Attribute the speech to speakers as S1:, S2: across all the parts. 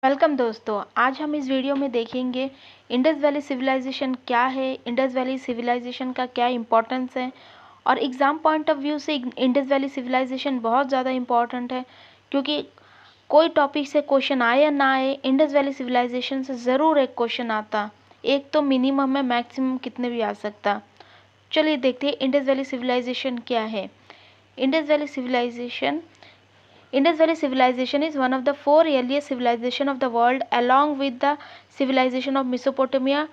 S1: Welcome दोस्तों, आज हम इस वीडियो में देखेंगे इंडस वैली सिविलाइजेशन क्या है, इंडस वैली सिविलाइजेशन का क्या इम्पोर्टेंस है। और एग्ज़ाम पॉइंट ऑफ व्यू से इंडस वैली सिविलाइजेशन बहुत ज़्यादा इम्पोर्टेंट है, क्योंकि कोई टॉपिक से क्वेश्चन आए या ना आए, इंडस वैली सिविलाइजेशन से ज़रूर एक क्वेश्चन आता। एक तो मिनिमम है, मैक्सिमम कितने भी आ सकता। चलिए देखते हैं इंडस वैली सिविलाइजेशन क्या है। Indus valley Civilization Indus Valley Civilization is one of the four earliest civilization of the world, along with the civilization of Mesopotamia,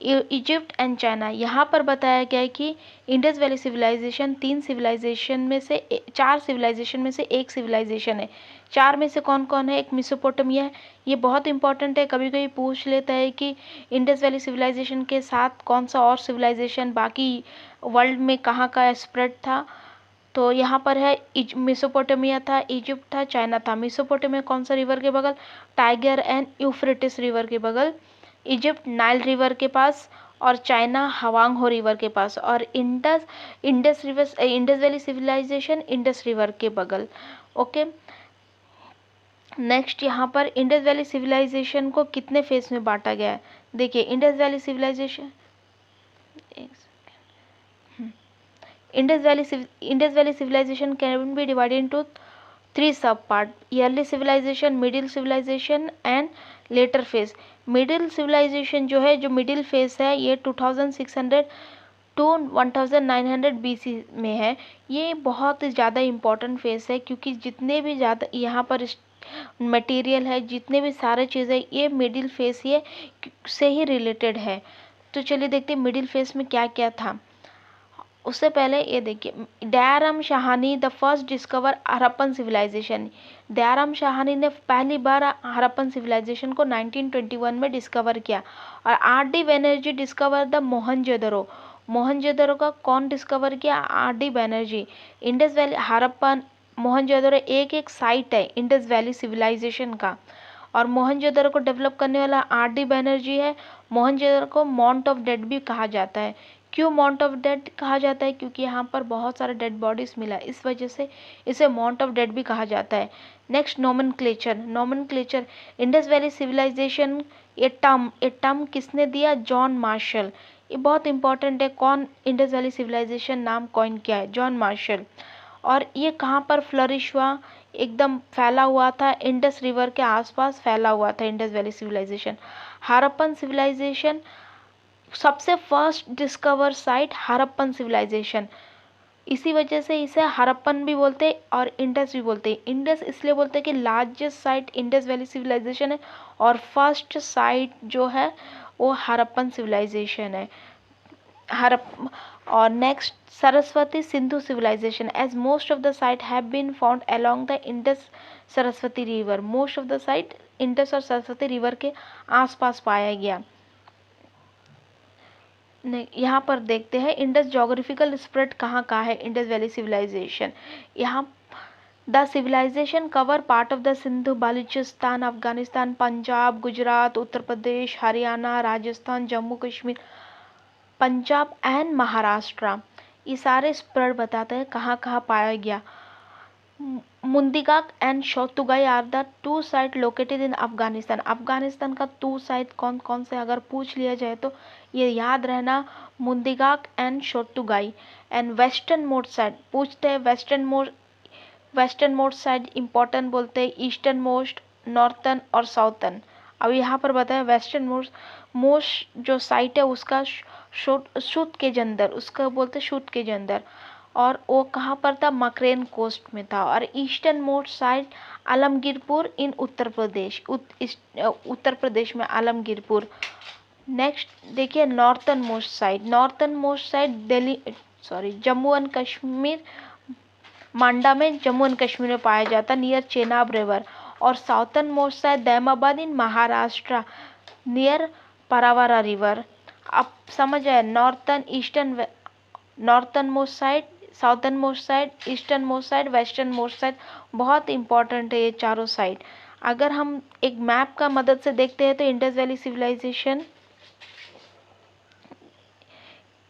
S1: Egypt and China. यहाँ पर बताया गया है कि इंडस वैली सिविलाइजेशन चार civilisation में से एक सिविलाइजेशन है। चार में से कौन कौन है? एक मेसोपोटामिया है, ये बहुत इंपॉर्टेंट है, कभी कभी पूछ लेता है कि इंडस वैली सिविलाइजेशन के साथ कौन सा और सिविलाइजेशन बाकी वर्ल्ड में कहाँ का स्प्रेड था। तो यहाँ पर है मेसोपोटामिया था, इजिप्ट था, चाइना था। मेसोपोटामिया कौन सा रिवर के बगल? टाइगर एंड यूफ्रेटिस रिवर के बगल। इजिप्ट नाइल रिवर के पास, और चाइना हवांग रिवर के पास। और Indus valley Civilization Indus river के बगल। ओके, नेक्स्ट यहाँ पर इंडस वैली सिविलाइजेशन को कितने फेज में बांटा गया है? देखिए, Indus valley Civilization Indus Valley civilization can be divided into three subparts: early civilization, middle civilization and later phase. Middle civilization जो है, जो मिडिल फेज है, ये 2600 टू 1900 BC में है। ये बहुत ज़्यादा इम्पोर्टेंट फेज है, क्योंकि जितने भी ज़्यादा यहाँ पर मटेरियल है, जितने भी सारे चीज़ें, ये मिडिल फेज ये से ही रिलेटेड है। तो चलिए देखते हैं मिडिल फेज में क्या क्या था। उससे पहले ये देखिए, Dayaram Sahni the first discover Harappan civilization. Dayaram Sahni ने पहली बार हरप्पन सिविलाइजेशन को 1921 में डिस्कवर किया। और RD Banerjee discover the Mohenjodaro. Mohenjodaro का कौन डिस्कवर किया? RD Banerjee. Indus valley, Harappan, Mohenjodaro एक एक साइट है इंडस वैली सिविलाइजेशन का। और मोहनजोदड़ो को डेवलप करने वाला RD बैनर्जी है। मोहनजोदड़ो को माउंट ऑफ डेड भी कहा जाता है। क्यों माउंट ऑफ डेड कहा जाता है? क्योंकि यहाँ पर बहुत सारे डेड बॉडीज मिला, इस वजह से इसे माउंट ऑफ डेड भी कहा जाता है। Next, nomenclature. Indus valley Civilization, ये टर्म किसने दिया? John Marshall. ये बहुत इंपॉर्टेंट है, कौन इंडस वैली सिविलाइजेशन नाम कॉइन किया है? John Marshall. और ये कहाँ पर फ्लरिश हुआ? एकदम फैला हुआ था, इंडस रिवर के आसपास फैला हुआ था Indus valley civilization. Harappan civilization, सबसे first discover site Harappan civilization. इसी वजह से इसे हरप्पन भी बोलते हैं और इंडस भी बोलते हैं। इंडस इसलिए बोलते हैं कि largest site Indus valley Civilization है, और फर्स्ट साइट जो है वो हरप्पन सिविलाइजेशन है। और next, Saraswati Sindhu civilization. As most of the site have been found along the Indus Saraswati river. Most of the site Indus और सरस्वती रिवर के आसपास पाया गया। यहाँ पर देखते हैं इंडस जोग्राफिकल स्प्रेड कहाँ कहाँ है इंडस वैली सिविलाइजेशन। यहाँ the civilization cover part of the Sindhu, Baluchistan, Afghanistan, Punjab, Gujarat, Uttar Pradesh, Haryana, Rajasthan, Jammu Kashmir, Punjab and Maharashtra. ये सारे स्प्रेड बताते हैं कहाँ कहाँ पाया गया। Mundigak and Shortugai are the two site located in Afghanistan. Afghanistan का टू साइट कौन कौन से अगर पूछ लिया जाए तो ये याद रहना, Mundigak and Shortugai. And western most side पूछते हैं, वेस्टर्न मोस्ट साइड इंपॉर्टेंट बोलते हैं, ईस्टर्न मोस्ट, नॉर्थर्न और साउथर्न। अब यहाँ पर बताया वेस्टर्न मोस्ट जो साइट है उसका शूट के जंदर, उसका बोलते शूट के जंदर, और वो कहाँ पर था? मकरेन कोस्ट में था। और eastern most side Alamgirpur in Uttar Pradesh, Uttar Pradesh में आलमगीरपुर। नेक्स्ट देखिए, northern most side Delhi, Jammu and Kashmir, Manda में जम्मू एंड कश्मीर में पाया जाता, नियर चेनाब रिवर। और southern most side Daimabad in Maharashtra, near Pravara river. अब समझ आया, northern most side, southern most side, eastern most side, western most side. बहुत इंपॉर्टेंट है ये चारों साइड। अगर हम एक मैप का मदद से देखते हैं तो इंडस वैली सिविलाइजेशन,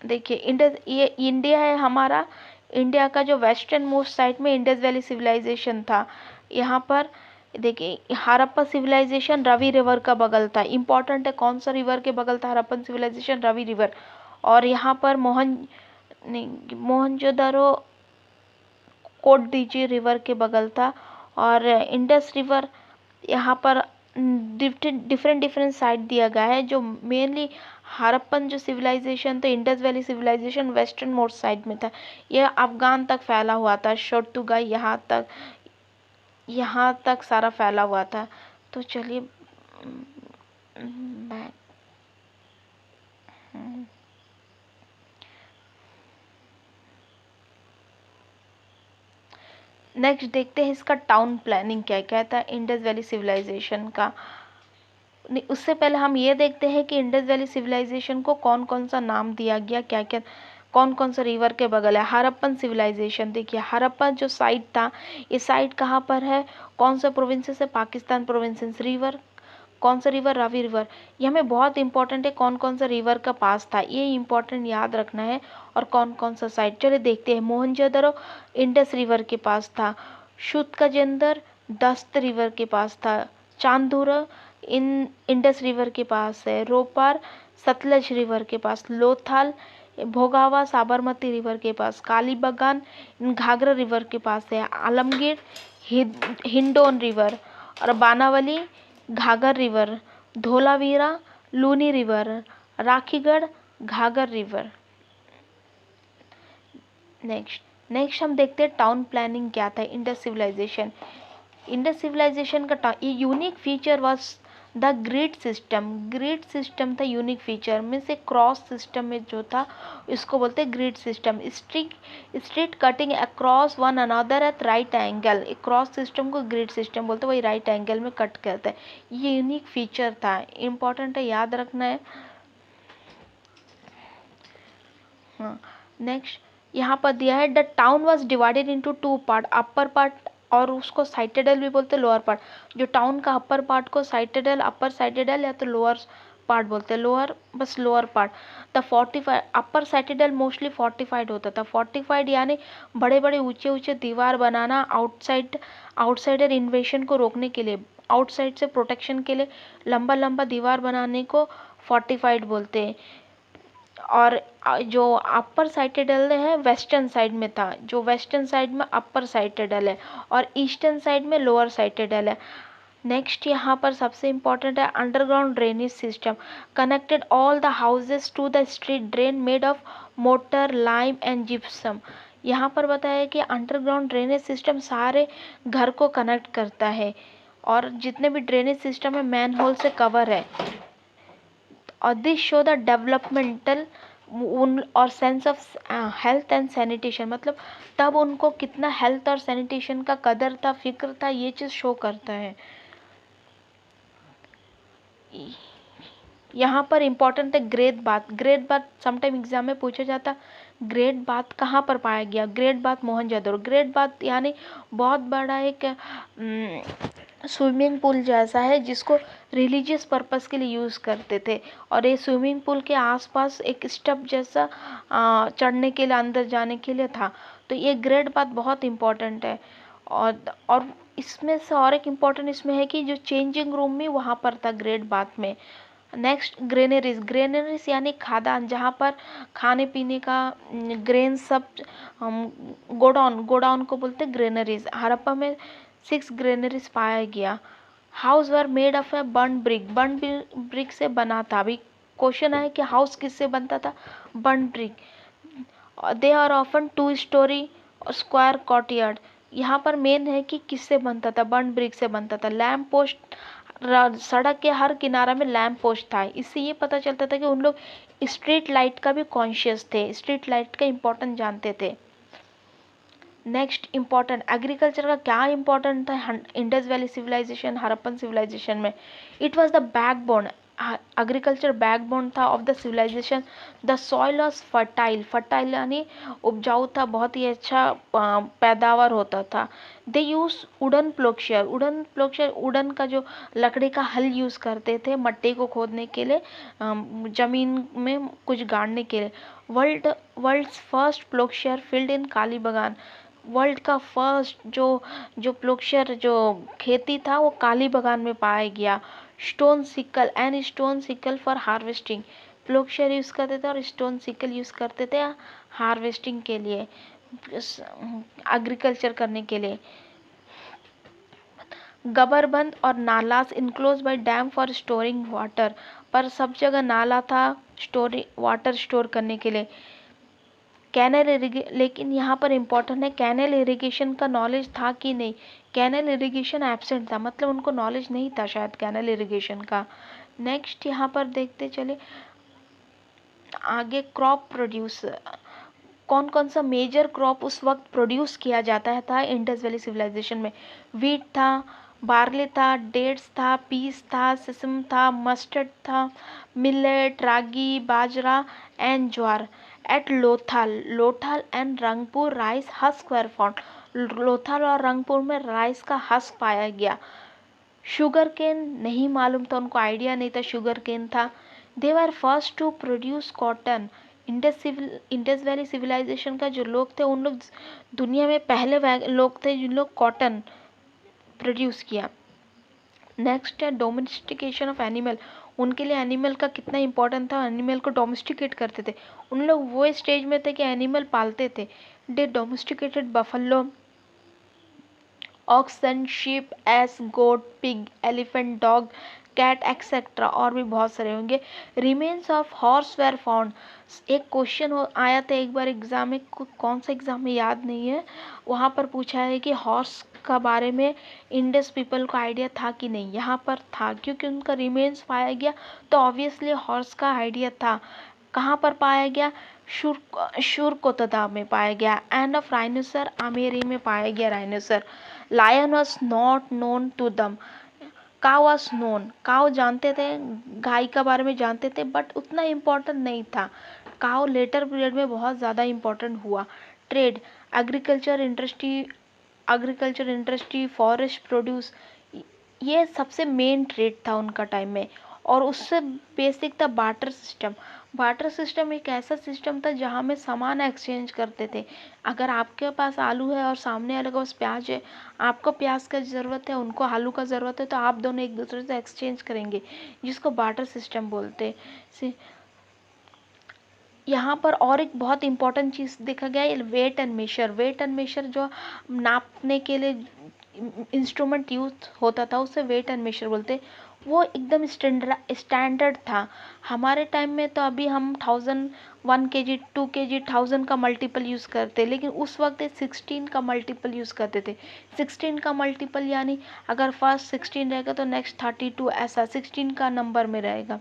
S1: देखिए ये इंडिया है हमारा। इंडिया का जो वेस्टर्न मोस्ट साइड में इंडस वैली सिविलाइजेशन था। यहाँ पर देखिए हड़प्पा सिविलाइजेशन रवि रिवर का बगल था, इंपॉर्टेंट है, कौन सा रिवर के बगल था हड़प्पन सिविलाइजेशन, रवि रिवर। और यहाँ पर मोहनजोदड़ो कोटडीजी रिवर के बगल था। और इंडस रिवर यहाँ पर डिफरेंट डिफरेंट साइट दिया गया है। जो मेनली हड़प्पन जो सिविलाइजेशन था, Indus valley Civilization western most side में था, यह अफगान तक फैला हुआ था, शोटुगाई यहाँ तक सारा फैला हुआ था। तो चलिए बैक नेक्स्ट देखते हैं इसका टाउन प्लानिंग क्या कहता है इंडस वैली सिविलाइजेशन का। नहीं, उससे पहले हम ये देखते हैं कि इंडस वैली सिविलाइजेशन को कौन कौन सा नाम दिया गया, क्या क्या कौन कौन सा रिवर के बगल है। हड़प्पन सिविलाइजेशन, देखिए हड़प्पा जो साइट था, ये साइट कहाँ पर है, कौन सा प्रोविंसेस है, पाकिस्तान प्रोविंसेस। रिवर कौन सा रिवर, रावी रिवर। ये हमें बहुत इंपॉर्टेंट है, कौन कौन सा रिवर का पास था, ये इंपॉर्टेंट याद रखना है। और कौन कौन सा साइट, चलिए देखते हैं। मोहनजोदड़ो इंडस रिवर के पास था, शुतकजेंदर दस्त रिवर के पास था, चांदूरा इंडस रिवर के पास है, रोपार सतलज रिवर के पास, लोथाल भोगावा साबरमती रिवर के पास, कालीबगान घाघरा रिवर के पास है, आलमगीर हिंडोन रिवर, और बानावली घाघर river, Dholavira Luni river, Rakhigarh घाघर river. Next हम देखते हैं टाउन प्लानिंग क्या था इंडस सिविलाइजेशन। इंडस सिविलाइजेशन का ये unique feature was the grid system था यूनिक फीचर में से। क्रॉस सिस्टम में जो था इसको बोलते हैं grid system. Street cutting across one another at right angle, cross system को ग्रिड सिस्टम बोलते हैं, वही राइट एंगल में कट करता है। ये यूनिक फीचर था, इंपॉर्टेंट है, याद रखना है। हाँ, नेक्स्ट यहाँ पर दिया है the town was divided into two part, upper part और उसको साइटेडल भी बोलते हैं, लोअर पार्ट। जो टाउन का अपर पार्ट को साइटेडल, अपर साइटेडल या तो लोअर पार्ट बोलते हैं, lower part. The fortified upper citadel mostly fortified होता था। फोर्टिफाइड यानी बड़े बड़े ऊंचे ऊंचे दीवार बनाना, आउटसाइडर इन्वेशन को रोकने के लिए, आउटसाइड से प्रोटेक्शन के लिए लंबा लंबा दीवार बनाने को फोर्टिफाइड बोलते हैं। और जो अपर साइटेडल है वेस्टर्न साइड में था, जो वेस्टर्न साइड में अपर साइटेडल है और ईस्टर्न साइड में लोअर साइटेडल है। नेक्स्ट यहाँ पर सबसे इम्पोर्टेंट है underground drainage system connected all the houses to the street drain made of mortar lime and gypsum. यहाँ पर बताया कि अंडरग्राउंड ड्रेनेज सिस्टम सारे घर को कनेक्ट करता है और जितने भी ड्रेनेज सिस्टम है मैन होल से कवर है। और दिस शो द डेवलपमेंटल और sense of health and sanitation, मतलब तब उनको कितना हेल्थ और सैनिटेशन का कदर था, फिक्र था, ये चीज़ शो करता है। यहाँ पर इम्पोर्टेंट है ग्रेट बाथ समटाइम एग्जाम में पूछा जाता। ग्रेट बाथ कहाँ पर पाया गया, great bath Mohenjodaro. Great bath यानी बहुत बड़ा एक स्विमिंग पूल जैसा है जिसको रिलीजियस पर्पस के लिए यूज़ करते थे। और ये स्विमिंग पूल के आसपास एक स्टेप जैसा चढ़ने के लिए, अंदर जाने के लिए था। तो ये ग्रेट बाथ बहुत इम्पोर्टेंट है। और इसमें से और एक इम्पोर्टेंट इसमें है कि जो चेंजिंग रूम में वहाँ पर था ग्रेट बाथ में। नेक्स्ट ग्रेनरीज यानी खादान, जहाँ पर खाने पीने का ग्रेन सब, गोडाउन को बोलते ग्रेनरीज। हड़प्पा में 6 ग्रेनरीज पाया गया। House were made of a burn brick से बना था। अभी क्वेश्चन है कि हाउस किससे बनता था, burnt brick. They are often 2 storey square courtyard. यहाँ पर मेन है कि किससे बनता था, बर्न ब्रिक से बनता था। लैम्प पोस्ट, सड़क के हर किनारा में लैम्प पोस्ट था। इससे ये पता चलता था कि उन लोग स्ट्रीट लाइट का भी कॉन्शियस थे, स्ट्रीट लाइट का इम्पोर्टेंट जानते थे। नेक्स्ट इम्पोर्टेंट एग्रीकल्चर का क्या इम्पोर्टेंट था Indus valley civilization, Harappan civilization में। It was the backbone, agriculture backbone था of the civilization. The soil was fertile यानी उपजाऊ था, बहुत ही अच्छा पैदावार होता था। They use wooden ploughshare, wooden का जो लकड़ी का हल यूज़ करते थे मट्टी को खोदने के लिए, जमीन में कुछ गाड़ने के लिए। World's first ploughshare field in Kalibangan, world का फर्स्ट जो प्लोक्शर जो खेती था वो काली बगान में पाया गया। Stone sickle and stone sickle for harvesting, ploughshare use करते थे और स्टोन सिकल यूज़ करते थे हार्वेस्टिंग के लिए, एग्रीकल्चर करने के लिए। गबरबंद और nalas enclose by dam for storing water, पर सब जगह नाला था वाटर स्टोर करने के लिए। कैनल लेकिन यहाँ पर इम्पोर्टेंट है, कैनल इरिगेशन का नॉलेज था कि नहीं। कैनल इरिगेशन एब्सेंट था, मतलब उनको नॉलेज नहीं था शायद कैनल इरिगेशन का। नेक्स्ट यहाँ पर देखते चले आगे, क्रॉप प्रोड्यूस, कौन कौन सा मेजर क्रॉप उस वक्त प्रोड्यूस किया जाता था इंडस वैली सिविलाइजेशन में। वीट था, बार्ले था, डेट्स था, पीस था, सिसम था, मस्टर्ड था, millet, ragi, bajra and jowar. At Lothal and Rangpur rice husk were found, Lothal और रंगपुर में राइस का हस्क पाया गया। शुगर केन नहीं मालूम था, उनको आइडिया नहीं था शुगर केन था। They were first to produce cotton, Indus valley civilization का जो लोग थे उन लोग दुनिया में पहले लोग थे जिन लोग कॉटन प्रोड्यूस किया। नेक्स्ट है डोमेस्टिकेशन ऑफ एनिमल, उनके लिए एनिमल का कितना इंपॉर्टेंट था, एनिमल को डोमेस्टिकेट करते थे। उन लोग वो स्टेज में थे कि एनिमल पालते थे। They domesticated buffalo, oxen, sheep, ass, goat, pig, elephant, dog, cat etcetera, और भी बहुत सारे होंगे। Remains of horse were found, एक क्वेश्चन आया था एक बार एग्जाम में, कौन सा एग्जाम में याद नहीं है, वहाँ पर पूछा है कि हॉर्स का बारे में इंडस पीपल को आइडिया था कि नहीं। यहाँ पर था क्योंकि उनका रिमेन्स पाया गया, तो ऑब्वियसली हॉर्स का आइडिया था। कहाँ पर पाया गया, शुरकोतदा में पाया गया। एंड ऑफ राइनोसर आमेरी में पाया गया rhinoceros. Lion was not known to them, cow was known, cow जानते थे, गाय के बारे में जानते थे, बट उतना इम्पोर्टेंट नहीं था। काउ लेटर पीरियड में बहुत ज़्यादा इम्पोर्टेंट हुआ। Trade, agriculture industry, forest produce, ये सबसे मेन ट्रेड था उनका टाइम में। और उससे बेसिक था बार्टर सिस्टम। बार्टर सिस्टम एक ऐसा सिस्टम था जहाँ में सामान एक्सचेंज करते थे। अगर आपके पास आलू है और सामने वाले के पास प्याज है, आपको प्याज का ज़रूरत है, उनको आलू का ज़रूरत है, तो आप दोनों एक दूसरे से एक्सचेंज करेंगे, जिसको बार्टर सिस्टम बोलते हैं। यहाँ पर और एक बहुत इंपॉर्टेंट चीज़ देखा गया है, weight and measure. Weight and measure जो नापने के लिए इंस्ट्रूमेंट यूज होता था उसे वेट एंड मेशर बोलते। वो एकदम स्टैंडर्ड था। हमारे टाइम में तो अभी हम 1000, 1 kg, 2 kg, 1000 का मल्टीपल यूज़ करते, लेकिन उस वक्त 16 का मल्टीपल यूज़ करते थे। 16 का मल्टीपल यानी अगर फर्स्ट 16 रहेगा तो नेक्स्ट 32, ऐसा 16 का नंबर में रहेगा।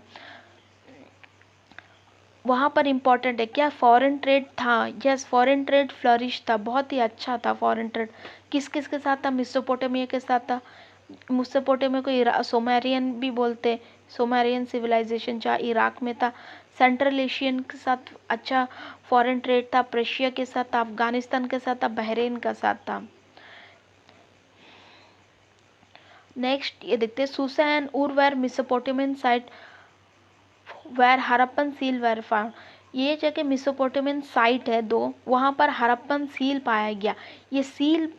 S1: वहाँ पर इम्पोर्टेंट है क्या, फॉरेन ट्रेड था। यस, फॉरेन ट्रेड फ्लरिश था, बहुत ही अच्छा था फॉरेन ट्रेड। किस किस के साथ था, मेसोपोटामिया के साथ था। मेसोपोटामिया को सोमेरियन भी बोलते, सोमेरियन सिविलाइजेशन जहाँ इराक में था। सेंट्रल एशियन के साथ अच्छा फॉरेन ट्रेड था। प्रशिया के साथ था, अफगानिस्तान के साथ था, बहरीन का साथ था। नेक्स्ट ये देखते हैं, Susa and Ur were Mesopotamian site were Harappan seal were found. ये जगह मेसोपोटामियन साइट है दो, वहाँ पर हरप्पन सील पाया गया। ये सील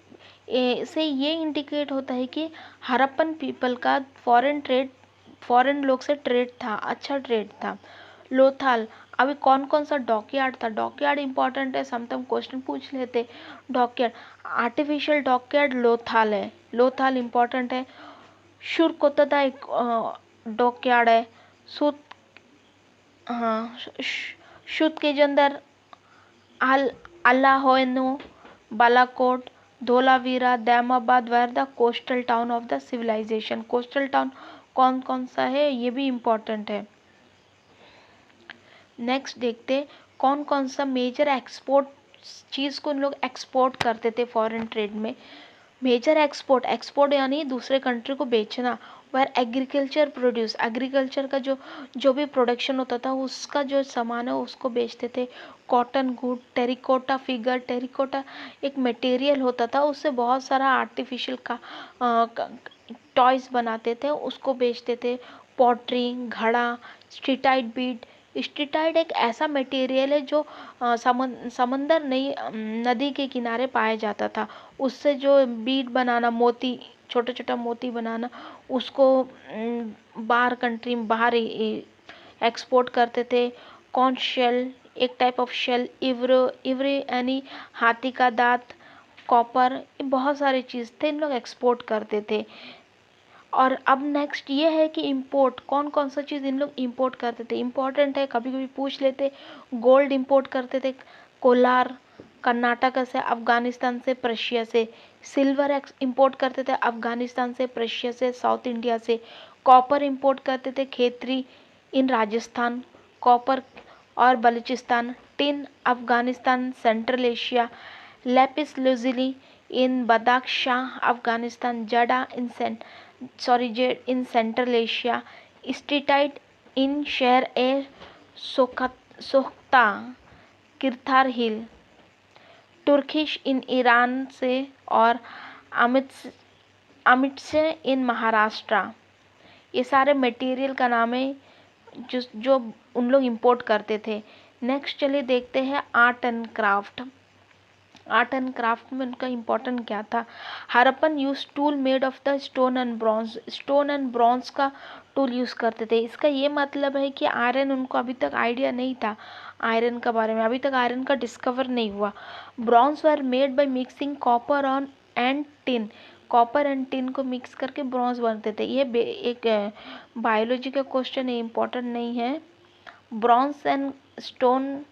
S1: से ये इंडिकेट होता है कि हरप्पन पीपल का फॉरेन लोग से ट्रेड था, अच्छा ट्रेड था। लोथाल, अभी कौन कौन सा डॉकयार्ड था, डॉकयार्ड इंपॉर्टेंट है, समटाइम क्वेश्चन पूछ लेते। डॉकयार्ड, आर्टिफिशियल डॉकयार्ड लोथाल है, लोथाल इंपॉर्टेंट है। शुरकोतदा एक डॉकयार्ड है। सुत, हाँ, शुद्ध के अंदर Allahdino, Balakot, Dholavira, Daimabad were the coastal town of the civilization. Coastal town कौन कौन सा है ये भी इम्पोर्टेंट है। नेक्स्ट देखते कौन कौन सा मेजर एक्सपोर्ट चीज़ को उन लोग एक्सपोर्ट करते थे फॉरेन ट्रेड में। मेजर एक्सपोर्ट यानी दूसरे कंट्री को बेचना। वह एग्रीकल्चर प्रोड्यूस, एग्रीकल्चर का जो भी प्रोडक्शन होता था उसका जो सामान है उसको बेचते थे। Cotton good, terracotta figure, terracotta एक मटेरियल होता था, उससे बहुत सारा आर्टिफिशियल का टॉयज बनाते थे, उसको बेचते थे। पॉटरी, घड़ा, स्ट्रीटाइट बीड, स्टीटाइट एक ऐसा मटेरियल है जो समंदर नहीं, नदी के किनारे पाया जाता था। उससे जो बीड बनाना, मोती, छोटा छोटा मोती बनाना, उसको बाहर कंट्री में बाहर एक्सपोर्ट करते थे। कॉन्च शेल एक टाइप ऑफ शेल, इवरे यानी हाथी का दांत, कॉपर, ये बहुत सारी चीज़ थे इन लोग एक्सपोर्ट करते थे। और अब नेक्स्ट ये है कि इंपोर्ट, कौन कौन सा चीज़ इन लोग इंपोर्ट करते थे, इम्पोर्टेंट है, कभी कभी पूछ लेते। गोल्ड इंपोर्ट करते थे, कोलार कर्नाटक से, अफगानिस्तान से, प्रशिया से। सिल्वर इंपोर्ट करते थे अफगानिस्तान से, प्रशिया से, साउथ इंडिया से। कॉपर इंपोर्ट करते थे खेतरी इन राजस्थान, कॉपर और Baluchistan. Tin Afghanistan, central Asia. Lapis lazuli in Badakhshan Afghanistan, जडा in jade in central Asia. Steatite in Shahr e सोख्ता, किरथार हिल। तुर्किश इन ईरान से, और अमिट्स इन महाराष्ट्र। ये सारे मटेरियल का नाम है जो उन लोग इंपोर्ट करते थे। नेक्स्ट चलिए देखते हैं art and craft. Art and craft में उनका इम्पोर्टेंट क्या था। Harappan use tool made of the stone and bronze, stone and bronze का टूल यूज़ करते थे। इसका ये मतलब है कि आयरन उनको अभी तक आइडिया नहीं था, आयरन के बारे में अभी तक आयरन का डिस्कवर नहीं हुआ। Bronze were made by mixing copper on and tin, copper and tin को मिक्स करके ब्रॉन्ज बनते थे। ये एक बायोलॉजी का क्वेश्चन है, इम्पोर्टेंट नहीं है। Bronze and stone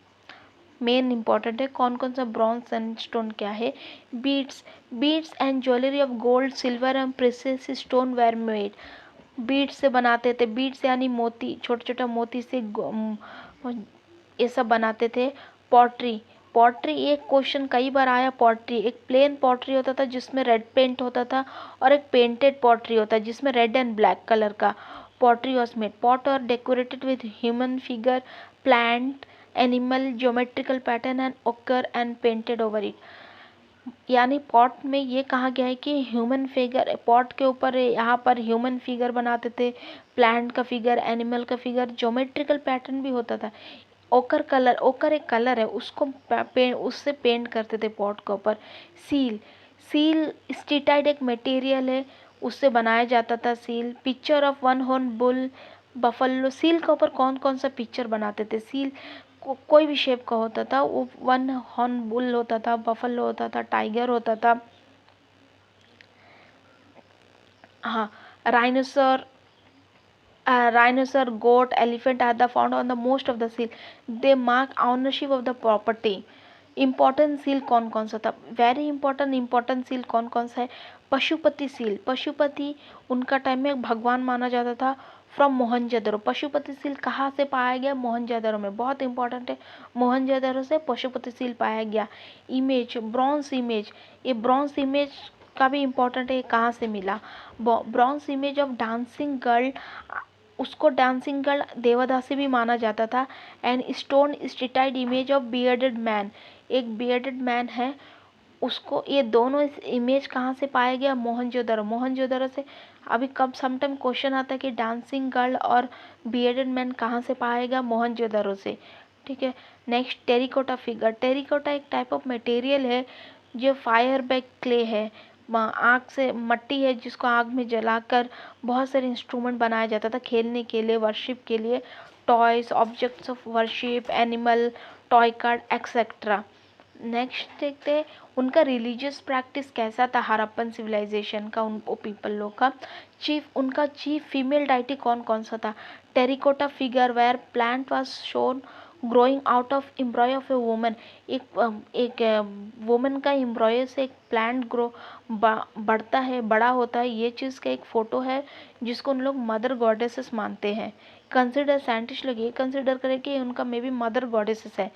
S1: main important है, कौन कौन सा ब्रॉन्ज एंड स्टोन क्या है। Beads and jewellery of gold, silver and precious stone were made. Beads से बनाते थे, बीड्स यानी मोती, छोटा छोटा मोती से ये सब बनाते थे। पॉटरी, पॉटरी एक क्वेश्चन कई बार आया। पॉटरी एक प्लेन पॉटरी होता था जिसमें रेड पेंट होता था, और एक पेंटेड पॉटरी होता है जिसमें रेड एंड ब्लैक कलर का। पॉटरी वॉज मेड, पॉट और decorated with human figure, plant, animal, geometrical pattern and ओकर एंड पेंटेड ओवर इट। यानी पॉट में ये कहा गया है कि ह्यूमन फिगर, पॉट के ऊपर यहाँ पर ह्यूमन फिगर बनाते थे, प्लांट का फिगर, एनिमल का फिगर, ज्योमेट्रिकल पैटर्न भी होता था। ओकर कलर, ओकर एक कलर है, उसको उससे पेंट करते थे पॉट के ऊपर। सील, सील स्टीटाइट एक मटेरियल है, उससे बनाया जाता था seal. Picture of one horn bull, buffalo, seal के ऊपर कौन कौन सा पिक्चर बनाते थे। सील कोई भी शेप का होता था, वो वन हॉर्न बुल होता था, बफलो होता था, टाइगर होता था, हाँ, राइनोसर, rhinoceros, goat, elephant are the found on the most of the seal. They mark ownership of the property. Important seal कौन कौन सा था, वेरी इंपॉर्टेंट सील कौन कौन सा है। पशुपति सील, पशुपति उनका टाइम में भगवान माना जाता था। फ्रॉम मोहनजोदड़ो, पशुपति सील कहाँ से पाया गया, मोहनजोदड़ो में, बहुत इंपॉर्टेंट है, मोहनजोदड़ो से पशुपति सील पाया गया। इमेज, ब्रॉन्ज इमेज, ये ब्रॉन्ज इमेज का भी इम्पोर्टेंट है, कहाँ से मिला। Bronze image of dancing girl, उसको डांसिंग गर्ल देवदासी भी माना जाता था। And stone steatite image of bearded man, एक बियर्डेड मैन है, उसको, ये दोनों इस इमेज कहाँ से पाया गया, मोहनजोदड़ो, मोहनजोदड़ो से। अभी कब समटाइम क्वेश्चन आता है कि डांसिंग गर्ल और बियर्डेड मैन कहाँ से पाया गया, मोहनजोदड़ो से, ठीक है। नेक्स्ट टेरिकोटा फिगर, टेरिकोटा एक टाइप ऑफ मटेरियल है जो फायर बैक क्ले है, आग से मट्टी है जिसको आग में जलाकर बहुत सारे इंस्ट्रूमेंट बनाया जाता था खेलने के लिए, वर्शिप के लिए। Toys, objects of worship, animal, toy card etcetera. Next देखते हैं उनका रिलीजियस प्रैक्टिस कैसा था, हड़प्पन सिविलाइजेशन का, उनको पीपल लोग का। उनका चीफ फीमेल डाइटी कौन कौन सा था। Terracotta figure where plant was shown growing out of embryo of a woman, एक वुमन का एम्ब्रॉय से एक प्लांट बढ़ता है, बड़ा होता है, ये चीज़ का एक फ़ोटो है जिसको उन लोग मदर गॉडेसेस मानते हैं। कंसिडर, साइंटिस्ट लोग ये कंसिडर करें कि उनका मे बी मदर गॉडेसेस है।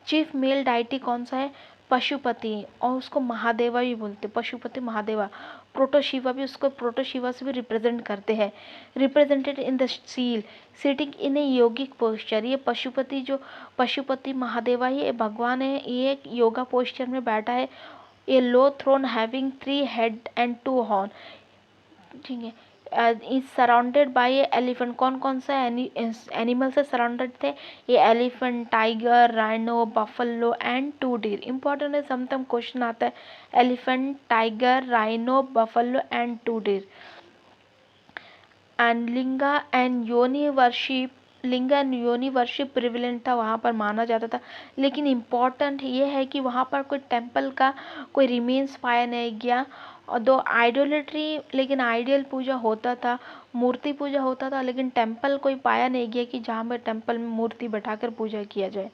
S1: चीफ मेल डाइटी कौन सा है, पशुपति, और उसको महादेवा भी बोलते, पशुपति महादेवा। प्रोटोशिवा भी, उसको प्रोटोशिवा से भी रिप्रेजेंट करते हैं। Represented in the seal sitting in A yogic posture, ये पशुपति जो पशुपति महादेवा ये भगवान है, ये एक योगा पोस्चर में बैठा है। ये low throne having 3 head and 2 horn, ठीक है। Is surrounded by elephant. कौन कौन सा एनिमल से सराउंडेड थे? ये elephant, tiger, rhino, buffalo and 2 deer. Important है, समटाइम क्वेश्चन आता है elephant, tiger, rhino, buffalo and 2 deer. And linga and yoni worship, linga and yoni worship prevalent था, वहाँ पर माना जाता था। लेकिन इम्पॉर्टेंट ये है कि वहाँ पर कोई टेम्पल का कोई रिमेन्स पाया नहीं गया। और दो आइडोलेट्री, लेकिन आइडियल पूजा होता था, मूर्ति पूजा होता था, लेकिन टेम्पल कोई पाया नहीं गया कि जहाँ पर टेम्पल में मूर्ति बैठाकर पूजा किया जाए।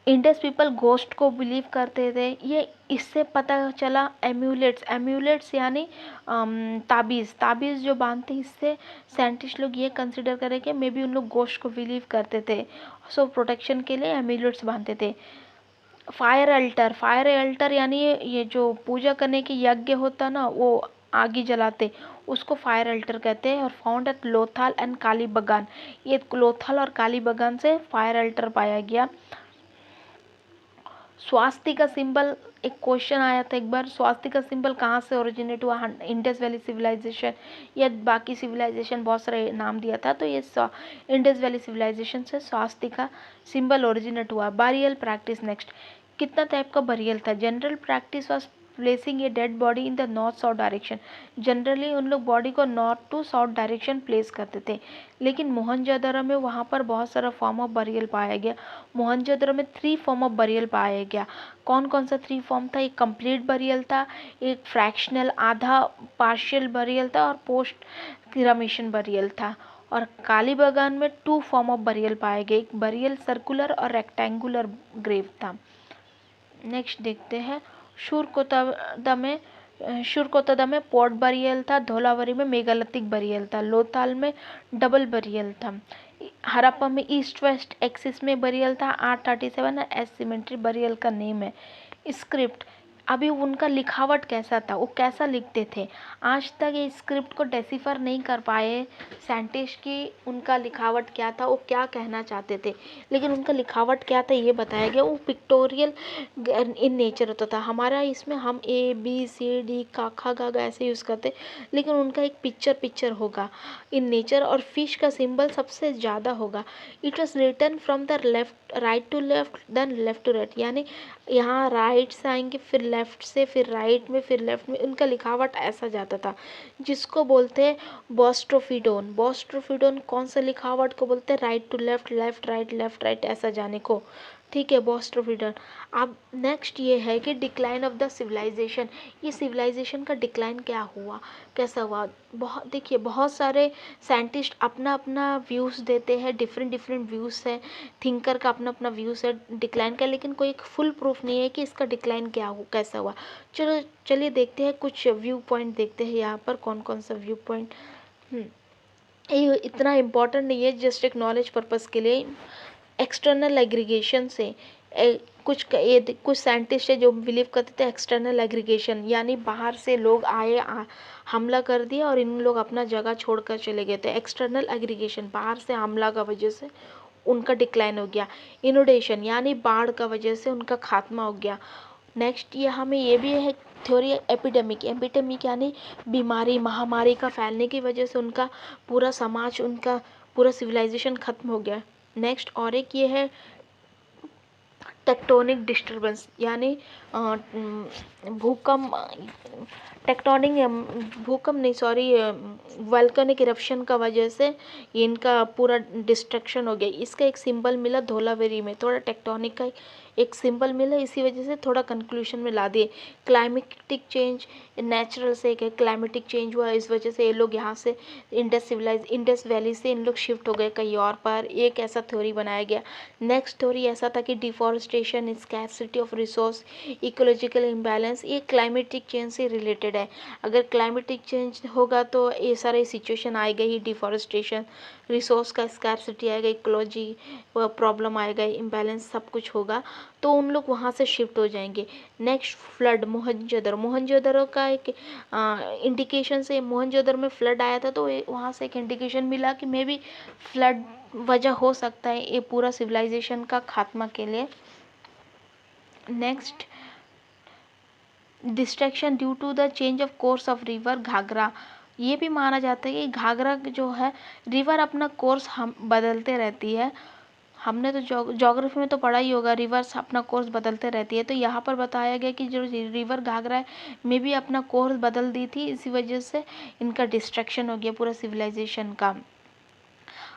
S1: इंडस पीपल घोस्ट को बिलीव करते थे, ये इससे पता चला। एम्यूलेट्स, एम्यूलेट्स यानी ताबीज़, ताबीज़ जो बांधते, इससे साइंटिस्ट लोग ये कंसिडर करें कि मे बी उन लोग घोस्ट को बिलीव करते थे, सो प्रोटेक्शन के लिए एम्यूलेट्स बांधते थे। फायर अल्टर, फायर अल्टर यानी ये जो पूजा करने की यज्ञ होता ना, वो आगे जलाते, उसको फायर अल्टर कहते हैं। और फाउंड एट लोथाल एंड कालीबगान, ये लोथाल और कालीबगान से फायर अल्टर पाया गया। स्वास्तिक का सिंबल, एक क्वेश्चन आया था एक बार, स्वास्तिक का सिंबल कहाँ से ओरिजिनेट हुआ? इंडस वैली सिविलाइजेशन या बाकी सिविलाइजेशन, बहुत सारे नाम दिया था, तो ये इंडस वैली सिविलाइजेशन से स्वास्तिक का सिंबल ओरिजिनेट हुआ। बरियल प्रैक्टिस, नेक्स्ट कितना टाइप का बरियल था? General practice was placing a dead body in the north south direction. Generally उन लोग बॉडी को north to south direction place करते थे। लेकिन मोहनजोदड़ो में वहाँ पर बहुत सारा फॉर्म ऑफ बरियल पाया गया। मोहनजोदड़ो में 3 फॉर्म ऑफ बरियल पाया गया। कौन कौन सा 3 फॉर्म था? एक कंप्लीट बरियल था, एक फ्रैक्शनल आधा पार्शियल बरियल था, और पोस्ट क्रिमेशन बरियल था। और कालीबगान में 2 फॉर्म ऑफ बरियल पाए गए, एक बरियल सर्कुलर और रेक्टेंगुलर ग्रेव था। नेक्स्ट देखते हैं, शुरकोतदा में पोर्ट बरियल था, धौलावरी में मेगालिथिक बरियल था, लोथाल में डबल बरियल था, हड़प्पा में ईस्ट वेस्ट एक्सिस में बरियल था, 837 एस सीमेंट्री बरियल का नेम है। स्क्रिप्ट, अभी उनका लिखावट कैसा था, वो कैसा लिखते थे? आज तक ये स्क्रिप्ट को डेसिफर नहीं कर पाए साइंटिस्ट की उनका लिखावट क्या था, वो क्या कहना चाहते थे। लेकिन उनका लिखावट क्या था ये बताया गया। वो पिक्टोरियल इन नेचर होता था। हमारा इसमें हम ABCD काखा गागा ऐसे यूज़ करते, लेकिन उनका एक पिक्चर होगा इन नेचर। और फिश का सिंबल सबसे ज़्यादा होगा। It was written from the left, right to left, then left to right, यानी यहाँ राइट से आएंगे, फिर लेफ्ट से, फिर राइट में, फिर लेफ्ट में। उनका लिखावट ऐसा जाता था, जिसको बोलते हैं बॉस्ट्रोफिडोन। बॉस्ट्रोफिडोन कौन सा लिखावट को बोलते हैं? Right to left, left right ऐसा जाने को, ठीक है, बॉस्ट्रोफिडोन। अब नेक्स्ट ये है कि डिक्लाइन ऑफ द सिविलाइजेशन। ये सिविलाइजेशन का डिक्लाइन क्या हुआ, कैसा हुआ? बहुत देखिए, बहुत सारे साइंटिस्ट अपना अपना व्यूज़ देते हैं, डिफरेंट व्यूज़ है, थिंकर का अपना अपना व्यूज़ है डिक्लाइन का, लेकिन कोई एक फुल प्रूफ नहीं है कि इसका डिक्लाइन क्या हो, कैसा हुआ। चलिए देखते हैं, कुछ व्यू पॉइंट देखते हैं यहाँ पर, कौन कौन सा व्यू पॉइंट। ये इतना इम्पोर्टेंट नहीं है, जस्ट एक नॉलेज पर्पज़ के लिए। एक्सटर्नल एग्रीगेशन से कुछ साइंटिस्ट है जो बिलीव करते थे एक्सटर्नल एग्रीगेशन, यानी बाहर से लोग आए, हमला कर दिया और इन लोग अपना जगह छोड़कर चले गए थे। एक्सटर्नल एग्रीगेशन, बाहर से हमला का वजह से उनका डिक्लाइन हो गया। इनोडेशन यानी बाढ़ का वजह से उनका खात्मा हो गया। नेक्स्ट ये हमें ये भी है थ्योरी एपिडेमिक। एपिडेमिक यानी बीमारी, महामारी का फैलने की वजह से उनका पूरा समाज, उनका पूरा सिविलाइजेशन खत्म हो गया। नेक्स्ट और एक ये है टेक्टोनिक डिस्टर्बेंस, यानी भूकंप, वल्केनिक इरप्शन का वजह से इनका पूरा डिस्ट्रक्शन हो गया। इसका एक सिंबल मिला धौलावेरी में, थोड़ा टेक्टोनिक का एक सिंबल मिला, इसी वजह से थोड़ा कंक्लूजन में ला दिए। क्लाइमेटिक चेंज, नेचुरल से एक क्लाइमेटिक चेंज हुआ, इस वजह से ये लोग यहाँ से इंडस वैली से इन लोग शिफ्ट हो गए कहीं और पर, एक ऐसा थ्योरी बनाया गया। नेक्स्ट थ्योरी ऐसा था कि deforestation, scarcity of resource, ecological imbalance, ये क्लाइमेटिक चेंज से रिलेटेड है। अगर क्लाइमेटिक चेंज होगा तो ये सारे सिचुएशन आएगा ही, डिफॉरेस्टेशन, रिसोर्स का स्कैर्सिटी आएगा, इकोलॉजी प्रॉब्लम आएगा, इम्बैलेंस सब कुछ होगा, तो उन लोग वहाँ से शिफ्ट हो जाएंगे। नेक्स्ट फ्लड, मोहनजोदड़ो का एक इंडिकेशन से, मोहनजोदड़ो में फ्लड आया था, तो वहाँ से एक इंडिकेशन मिला कि मे बी फ्लड वजह हो सकता है ये पूरा सिविलाइजेशन का खात्मा के लिए। Next destruction due to the change of course of river Ghaghara, ये भी माना जाता है कि घाघरा जो है रिवर अपना कोर्स हम बदलते रहती है। हमने तो ज्योग्राफी में तो पढ़ा ही होगा, रिवर्स अपना कोर्स बदलते रहती है। तो यहाँ पर बताया गया कि जो रिवर घाघरा है में भी अपना कोर्स बदल दी थी, इसी वजह से इनका डिस्ट्रक्शन हो गया पूरा सिविलाइजेशन का।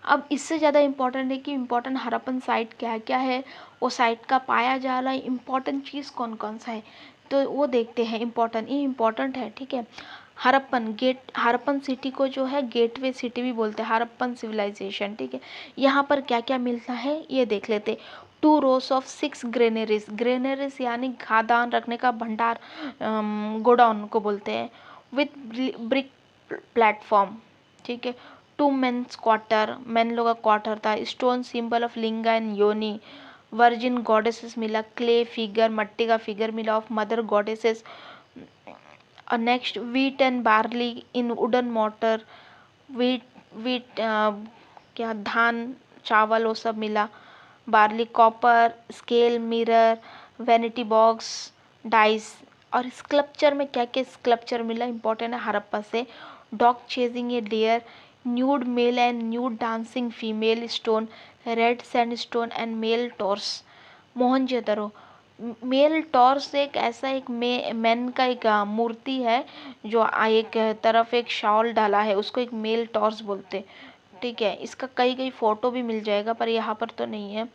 S1: अब इससे ज़्यादा इम्पोर्टेंट है कि इम्पोर्टेंट हड़प्पन साइट क्या क्या है, वो साइट का पाया जा रहा है इम्पोर्टेंट चीज़ कौन कौन सा है, तो वो देखते हैं। इम्पोर्टेंट, ये इम्पोर्टेंट है, ठीक है। हड़प्पन सिटी को जो है गेटवे सिटी भी बोलते हैं, हड़प्पन सिविलाइजेशन, ठीक है। यहाँ पर क्या क्या मिलता है ये देख लेते। 2 rows of 6 ग्रेनरीज, ग्रेनरीज यानी खादान रखने का भंडार, गोडाउन को बोलते हैं, विथ ब्रिक प्लेटफॉर्म, ठीक है। 2 मेन्स क्वार्टर, मेन लोग का क्वार्टर था। Stone symbol of linga and yoni, virgin goddesses मिला, क्ले फिगर, मट्टी का फिगर मिला of mother goddesses. Next wheat and barley in wooden mortar, wheat wheat क्या धान चावल वो सब मिला, barley, copper, scale, mirror, vanity box, dice. और स्कल्पचर में क्या क्या स्कल्पचर मिला इंपॉर्टेंट है हड़प्पा से। Dog chasing a deer, nude male and nude dancing female stone, red sandstone and mail torques. Mohenjodaro, mail torques एक ऐसा एक मैन का एक मूर्ति है जो एक तरफ एक शॉल डाला है, उसको एक मेल टॉर्स बोलते, ठीक है। इसका कई कई फोटो भी मिल जाएगा पर यहाँ पर तो नहीं है।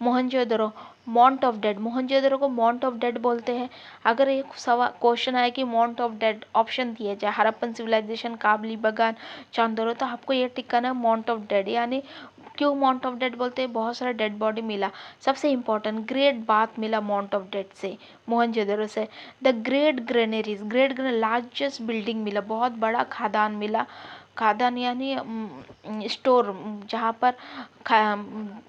S1: Mohenjodaro, mount of dead, Mohenjodaro को माउंट ऑफ डेड बोलते हैं। अगर एक सवाल क्वेश्चन आए कि माउंट ऑफ डेड ऑप्शन दिया जाए, हड़प्पन सिविलाइजेशन, काबली बगान, चांदोरो, तो आपको ये टिकाना है माउंट ऑफ डेड। यानी क्यों माउंट ऑफ डेड बोलते हैं, बहुत सारा डेड बॉडी मिला। सबसे इंपॉर्टेंट ग्रेट बाथ मिला माउंट ऑफ डेड से, मोहनजोदड़ो से। The great granaries, great largest building मिला, बहुत बड़ा खादान मिला। खादान यानी स्टोर, जहाँ पर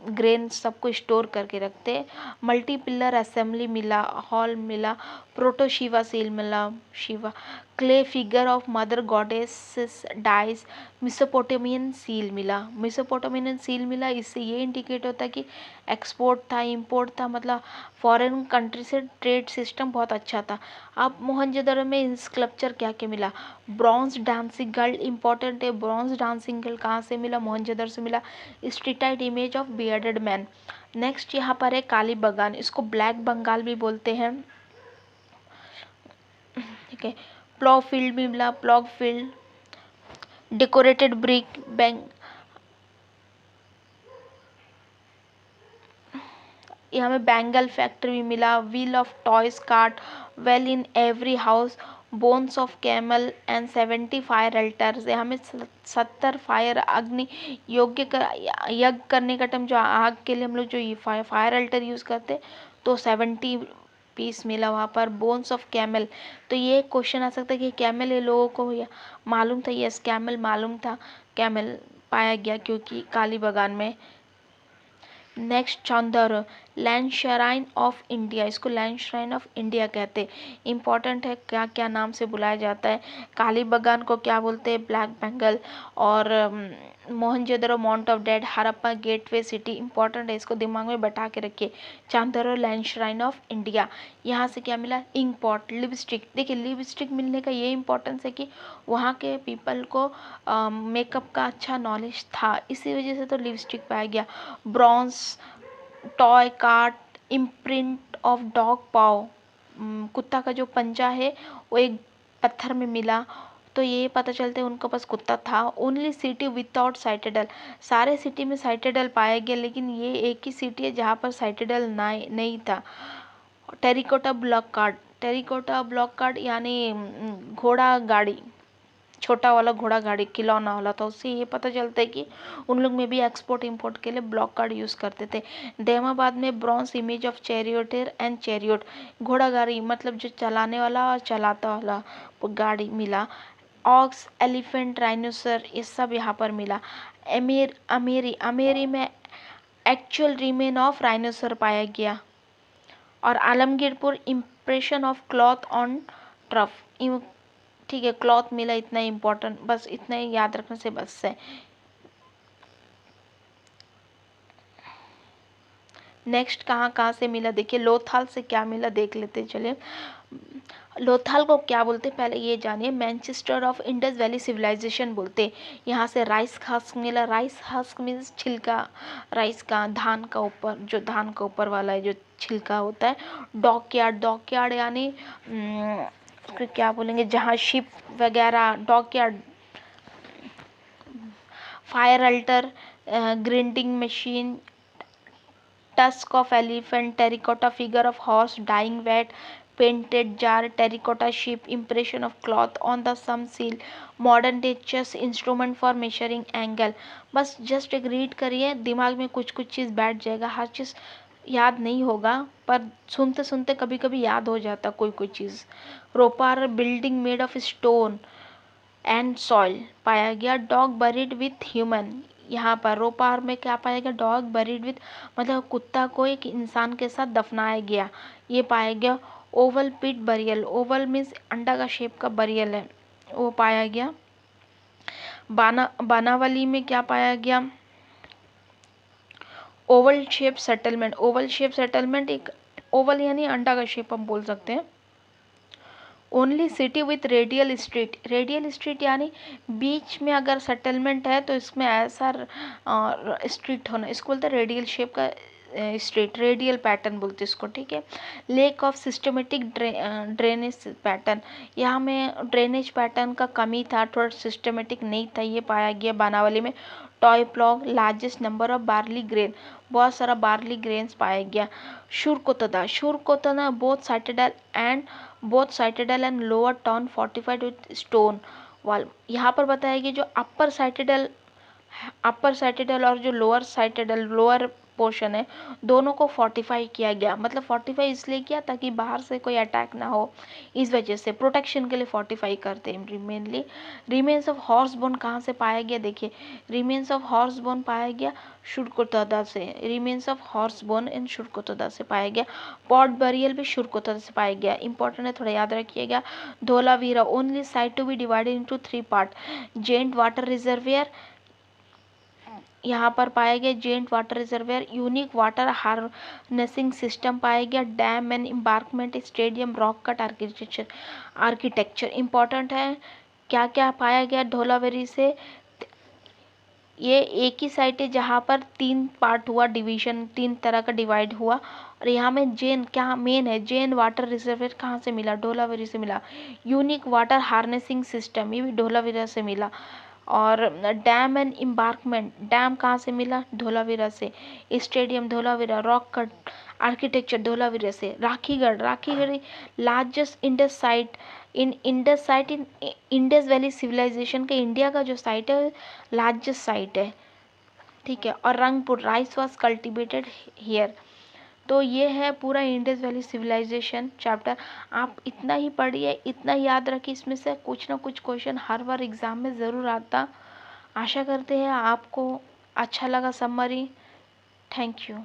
S1: ग्रेन सबको स्टोर करके रखते। मल्टी पिलर असेंबली मिला, हॉल मिला। प्रोटो शिवा सील मिला, Shiva. Clay figure of mother goddess dice, Mesopotamian seal मिला, मिसोपोटामियन सील मिला। इससे ये इंडिकेट होता है कि एक्सपोर्ट था, इंपोर्ट था, मतलब फॉरेन कंट्री से ट्रेड सिस्टम बहुत अच्छा था। अब मोहनजोदड़ो में स्कल्पचर क्या क्या मिला, ब्रॉन्ज डांसिंग गर्ल, इंपॉर्टेंट है। ब्रॉन्ज डांसिंग गर्ल कहाँ से मिला, मोहनजोदड़ो से मिला। Steatite image of bearded man. Next यहाँ पर है काली बगान, इसको ब्लैक बंगाल भी बोलते हैं, ठीक है। प्लॉ फील्ड भी मिला, plough field. Decorated brick bank, यहाँ में बैंगल फैक्ट्री भी मिला। Wheel of toys cart, well in every house, bones of camel and 70 fire altars. यहाँ में 70 फायर अग्नि योग्य यज्ञ करने का टाइम जो आग के लिए हम लोग जो फायर अल्टर यूज़ करते, तो 70 पीस मिला वहाँ पर। बोन्स ऑफ कैमल, तो ये क्वेश्चन आ सकता है कि कैमल ये लोगों को मालूम था, यस कैमल मालूम था, कैमल पाया गया क्योंकि काली बगान में। Next Chandar, land shrine of India, इसको लैंड श्राइन ऑफ इंडिया कहते हैं। इंपॉर्टेंट है क्या क्या नाम से बुलाया जाता है, काली बगान को क्या बोलते हैं, ब्लैक बेंगल। और Mohenjodaro mount of dead, Harappa gateway city, important है, इसको दिमाग में बैठा के रखिए। Chandar land shrine of India. यहाँ से क्या मिला, इंक पॉट, लिपस्टिक। देखिए लिपस्टिक मिलने का ये इंपॉर्टेंस है कि वहाँ के पीपल को मेकअप का अच्छा नॉलेज था, इसी वजह से तो लिपस्टिक पाया गया। Bronze toy cart, imprint of dog paw, कुत्ता का जो पंजा है वो एक पत्थर में मिला, तो ये पता चलता है उनके पास कुत्ता था। ओनली सिटी विदाउट साइटेडल, सारे सिटी में साइटेडल पाया गया लेकिन ये एक ही सिटी है जहाँ पर साइटेडल नहीं था। Terracotta block card, terracotta block card यानी घोड़ा गाड़ी, छोटा वाला घोड़ा गाड़ी खिलौना वाला था, उससे ये पता चलता है कि उन लोग में भी एक्सपोर्ट इंपोर्ट के लिए ब्लॉक कार्ड यूज़ करते थे। दहमाबाद में bronze image of charioteer and chariot, घोड़ा गाड़ी मतलब जो चलाने वाला और चलाता वाला गाड़ी मिला। ऑक्स, एलिफेंट, राइनोसर, ये सब यहाँ पर मिला। अमेरी में एक्चुअल रिमेन ऑफ राइनोसर पाया गया। और Alamgirpur, impression of cloth on trough, ठीक है, क्लॉथ मिला, इतना इम्पोर्टेंट, बस इतना ही याद रखने से बस है। नेक्स्ट कहाँ कहाँ से मिला देखिए, लोथाल से क्या मिला देख लेते चलिए। लोथल को क्या बोलते हैं पहले ये जानिए। Manchester of Indus valley Civilization बोलते हैं। यहाँ से राइस हस्क मिला। राइस हस्क मीन्स छिलका, राइस का, धान का ऊपर, जो धान का ऊपर वाला है जो छिलका होता है। डॉकयार्ड, डॉकयार्ड यानी उसको क्या बोलेंगे, जहाँ शिप वगैरह, dockyard. Fire alter, grinding machine, tusk of elephant, terracotta figure of horse, dying vat, painted jar, terracotta ship, impression of cloth on the some seal, modern day chess instrument for measuring angle। बस just एक read करिए, दिमाग में कुछ कुछ चीज़ बैठ जाएगा। हर चीज़ याद नहीं होगा पर सुनते सुनते कभी कभी याद हो जाता कोई कोई चीज़। Ropar, building made of stone and soil पाया गया। डॉग बरीड विथ ह्यूमन, यहाँ पर रोपार में क्या पाया गया, डॉग बरीड विथ मतलब कुत्ता को एक इंसान के साथ दफनाया गया, ये पाया गया। ओवल पिट बरियल, ओवल मीन्स अंडा का शेप का बरियल है, वो पाया गया। बानावली में क्या पाया गया, Oval shape settlement. Oval shape settlement, एक ओवल यानी अंडा का शेप हम बोल सकते हैं। Only city with radial street, radial street यानी बीच में अगर सेटलमेंट है तो इसमें ऐसा स्ट्रीट होना, इसको बोलते हैं रेडियल शेप का स्ट्रीट, रेडियल पैटर्न बोलते हैं इसको, ठीक है। Lake of systematic drainage pattern, यहाँ में ड्रेनेज पैटर्न का कमी था, थोड़ा सिस्टमेटिक नहीं था, ये पाया गया बानावली में। Toy plough, largest number of barley grain, बहुत सारा बार्ली ग्रेन्स पाया गया। Surkotada, Surkotada both citadel and lower town fortified with stone wall. यहाँ पर बताया गया जो अपर साइटेडल और जो लोअर पोर्शन है दोनों को फोर्टिफाई किया गया। मतलब फोर्टिफाई इसलिए किया ताकि बाहर से कोई अटैक ना हो, इस वजह से प्रोटेक्शन के लिए फोर्टिफाई करते हैं mainly. Remains of horse bone कहाँ से पाया गया, देखिए रिमेन्स ऑफ हॉर्स बोन पाया गया शुरकोतदा से, रिमेन्स ऑफ हॉर्स बोन इन शुरकोतदा से पाया गया। पॉट बरियल भी शुरकोतदा से पाया गया, इंपॉर्टेंट है, थोड़ा याद रखिएगा। Dholavira, only site to be divided into 3 part. Giant water reservoir, यहाँ पर पाया गया giant water reservoir. Unique water harnessing system पाया गया। Dam and embankment, stadium, rock cut architecture important है। क्या क्या पाया गया धोलावीरा से, ये एक ही साइट है जहाँ पर 3 पार्ट हुआ, डिवीजन 3 तरह का डिवाइड हुआ। और यहाँ में जेन क्या मेन है, जेन वाटर रिजर्वियर कहाँ से मिला, धोलावीरा से मिला। यूनिक वाटर हार्नेसिंग सिस्टम, ये भी धोलावीरा से मिला। और डैम एंड एम्बार्कमेंट, डैम कहाँ से मिला, धोलावीरा से। Stadium Dholavira, rock cut architecture Dholavira से। Rakhigarh, Rakhigarh largest Indus site in Indus valley civilization के इंडिया का जो साइट है लार्जेस्ट साइट है, ठीक है। और Rangpur, rice was cultivated here. तो ये है पूरा इंडस वैली सिविलाइजेशन चैप्टर। आप इतना ही पढ़िए, इतना याद रखिए, इसमें से कुछ ना कुछ क्वेश्चन हर बार एग्ज़ाम में ज़रूर आता। आशा करते हैं आपको अच्छा लगा समरी। Thank you.